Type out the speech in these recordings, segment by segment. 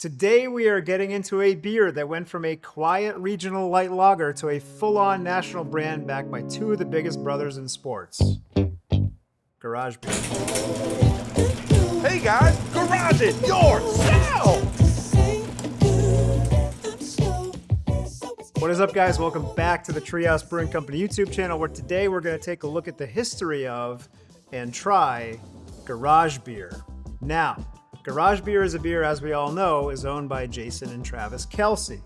Today we are getting into a beer that went from a quiet regional light lager to a full-on national brand backed by two of the biggest brothers in sports. Garage beer. Hey guys, garage it yourself! What is up, guys? Welcome back to the House Brewing Company YouTube channel, where today we're going to take a look at the history of and try garage beer. Now, garage beer is a beer, as we all know, is owned by Jason and Travis Kelce.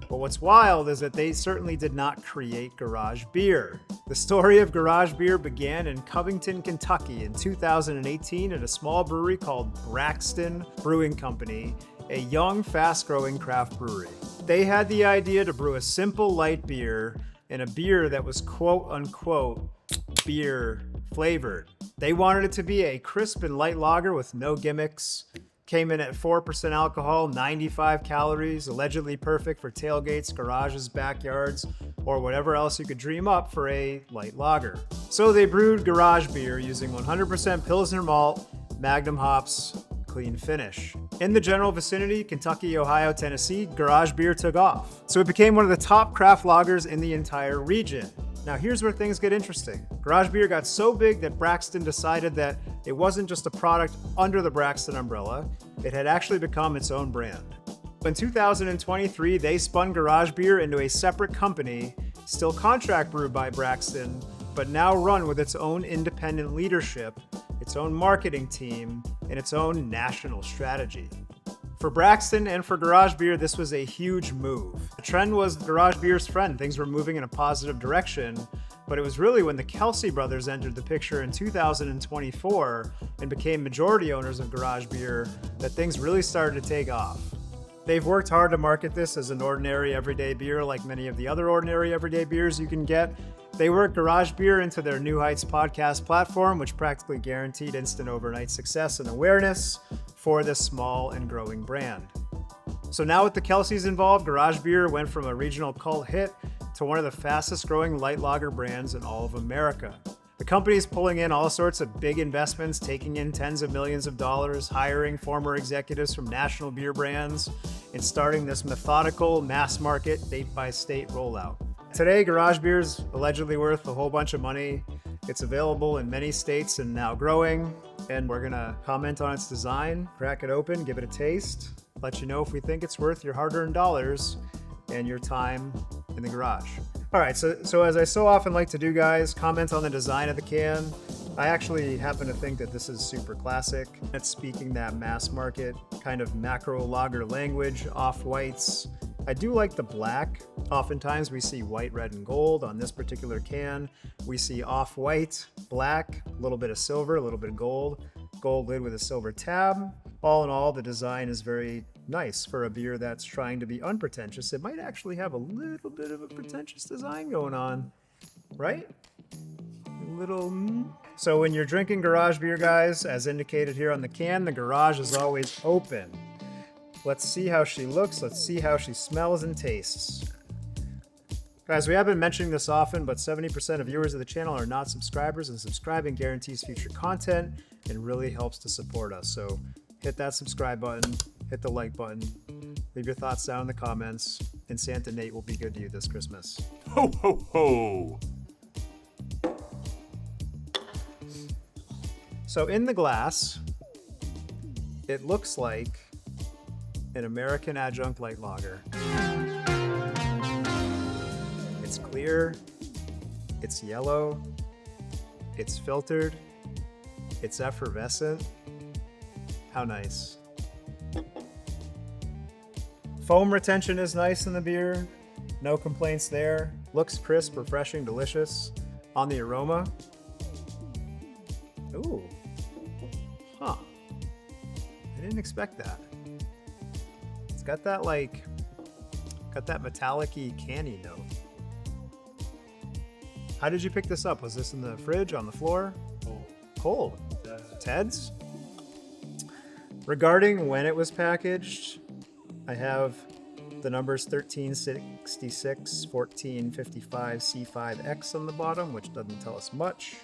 But what's wild is that they certainly did not create garage beer. The story of garage beer began in Covington, Kentucky in 2018 at a small brewery called Braxton Brewing Company, a young, fast-growing craft brewery. They had the idea to brew a simple light beer and a beer that was quote-unquote beer flavored. They wanted it to be a crisp and light lager with no gimmicks. Came in at 4% alcohol, 95 calories, allegedly perfect for tailgates, garages, backyards, or whatever else you could dream up for a light lager. So they brewed garage beer using 100% Pilsner malt, Magnum hops, clean finish. In the general vicinity, Kentucky, Ohio, Tennessee, garage beer took off. So it became one of the top craft lagers in the entire region. Now here's where things get interesting. Garage beer got so big that Braxton decided that it wasn't just a product under the Braxton umbrella, it had actually become its own brand. In 2023, they spun garage beer into a separate company, still contract brewed by Braxton, but now run with its own independent leadership, its own marketing team, and its own national strategy. For Braxton and for garage beer, this was a huge move. The trend was garage beer's friend. Things were moving in a positive direction, but it was really when the Kelce brothers entered the picture in 2024 and became majority owners of garage beer that things really started to take off. They've worked hard to market this as an ordinary everyday beer like many of the other ordinary everyday beers you can get. They worked garage beer into their New Heights podcast platform, which practically guaranteed instant overnight success and awareness for this small and growing brand. So now with the Kelces involved, garage beer went from a regional cult hit to one of the fastest growing light lager brands in all of America. The company is pulling in all sorts of big investments, taking in tens of millions of dollars, hiring former executives from national beer brands, and starting this methodical mass market state-by-state rollout. Today, garage beer is allegedly worth a whole bunch of money. It's available in many states and now growing, and we're gonna comment on its design, crack it open, give it a taste, let you know if we think it's worth your hard-earned dollars and your time in the garage. All right, so as I so often like to do, guys, comment on the design of the can. I actually happen to think that this is super classic. It's speaking that mass market kind of macro lager language, off-whites. I do like the black. Oftentimes we see white, red, and gold. On this particular can, we see off-white, black, a little bit of silver, a little bit of gold lid with a silver tab. All in all, the design is very nice for a beer that's trying to be unpretentious. It might actually have a little bit of a pretentious design going on, right? So when you're drinking garage beer, guys, as indicated here on the can, the garage is always open. Let's see how she looks. Let's see how she smells and tastes. Guys, we have been mentioning this often, but 70% of viewers of the channel are not subscribers, and subscribing guarantees future content and really helps to support us. So hit that subscribe button, hit the like button, leave your thoughts down in the comments, and Santa Nate will be good to you this Christmas. Ho, ho, ho! So in the glass, it looks like an American adjunct light lager. It's clear, it's yellow, it's filtered, it's effervescent. How nice. Foam retention is nice in the beer. No complaints there. Looks crisp, refreshing, delicious. On the aroma. Ooh. Huh. I didn't expect that. It's got that metallic-y canny note. How did you pick this up? Was this in the fridge, on the floor? Cold. Ted's? Regarding when it was packaged, I have the numbers 1366, 1455, C5X on the bottom, which doesn't tell us much.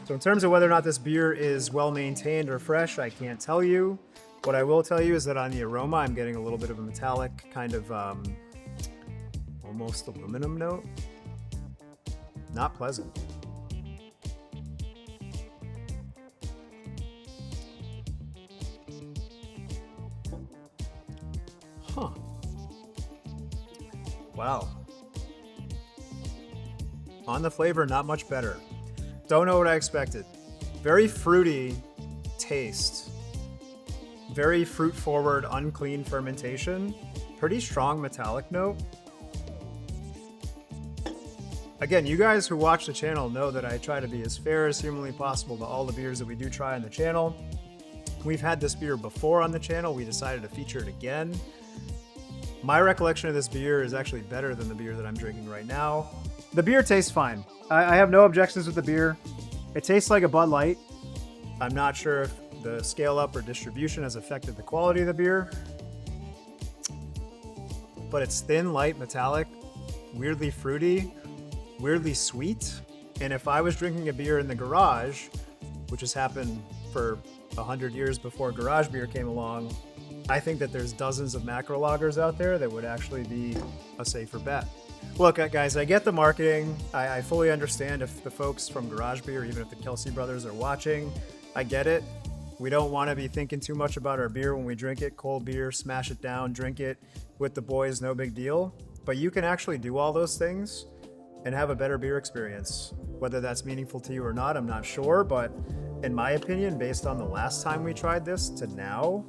So in terms of whether or not this beer is well maintained or fresh, I can't tell you. What I will tell you is that on the aroma, I'm getting a little bit of a metallic kind of almost aluminum note. Not pleasant. Huh. Wow. On the flavor, not much better. Don't know what I expected. Very fruity taste. Very fruit forward, unclean fermentation. Pretty strong metallic note. Again, you guys who watch the channel know that I try to be as fair as humanly possible to all the beers that we do try on the channel. We've had this beer before on the channel. We decided to feature it again. My recollection of this beer is actually better than the beer that I'm drinking right now. The beer tastes fine. I have no objections with the beer. It tastes like a Bud Light. I'm not sure if the scale up or distribution has affected the quality of the beer, but it's thin, light, metallic, weirdly fruity, weirdly sweet. And if I was drinking a beer in the garage, which has happened for 100 years before garage beer came along, I think that there's dozens of macro lagers out there that would actually be a safer bet. Look, guys, I get the marketing. I fully understand if the folks from Garage Beer, even if the Kelce brothers are watching, I get it. We don't want to be thinking too much about our beer when we drink it. Cold beer, smash it down, drink it with the boys, no big deal. But you can actually do all those things and have a better beer experience. Whether that's meaningful to you or not, I'm not sure. But in my opinion, based on the last time we tried this to now,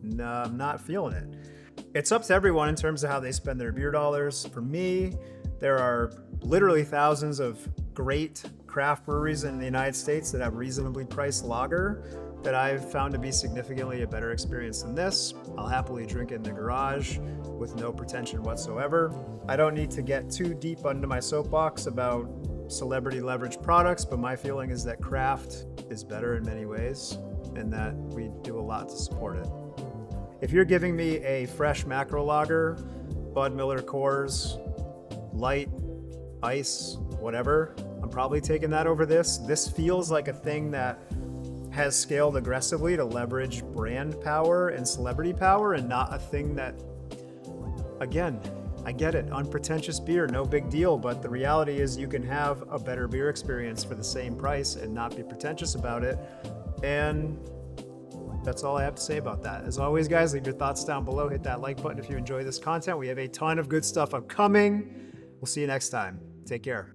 I'm not feeling it. It's up to everyone in terms of how they spend their beer dollars. For me, there are literally thousands of great craft breweries in the United States that have reasonably priced lager that I've found to be significantly a better experience than this. I'll happily drink it in the garage with no pretension whatsoever. I don't need to get too deep into my soapbox about celebrity leveraged products, but my feeling is that craft is better in many ways and that we do a lot to support it. If you're giving me a fresh macro lager, Bud Miller Coors, light, ice, whatever, I'm probably taking that over this. This feels like a thing that has scaled aggressively to leverage brand power and celebrity power, and not a thing that, again, I get it, unpretentious beer, no big deal, but the reality is you can have a better beer experience for the same price and not be pretentious about it. And that's all I have to say about that. As always, guys, leave your thoughts down below. Hit that like button if you enjoy this content. We have a ton of good stuff upcoming. We'll see you next time. Take care.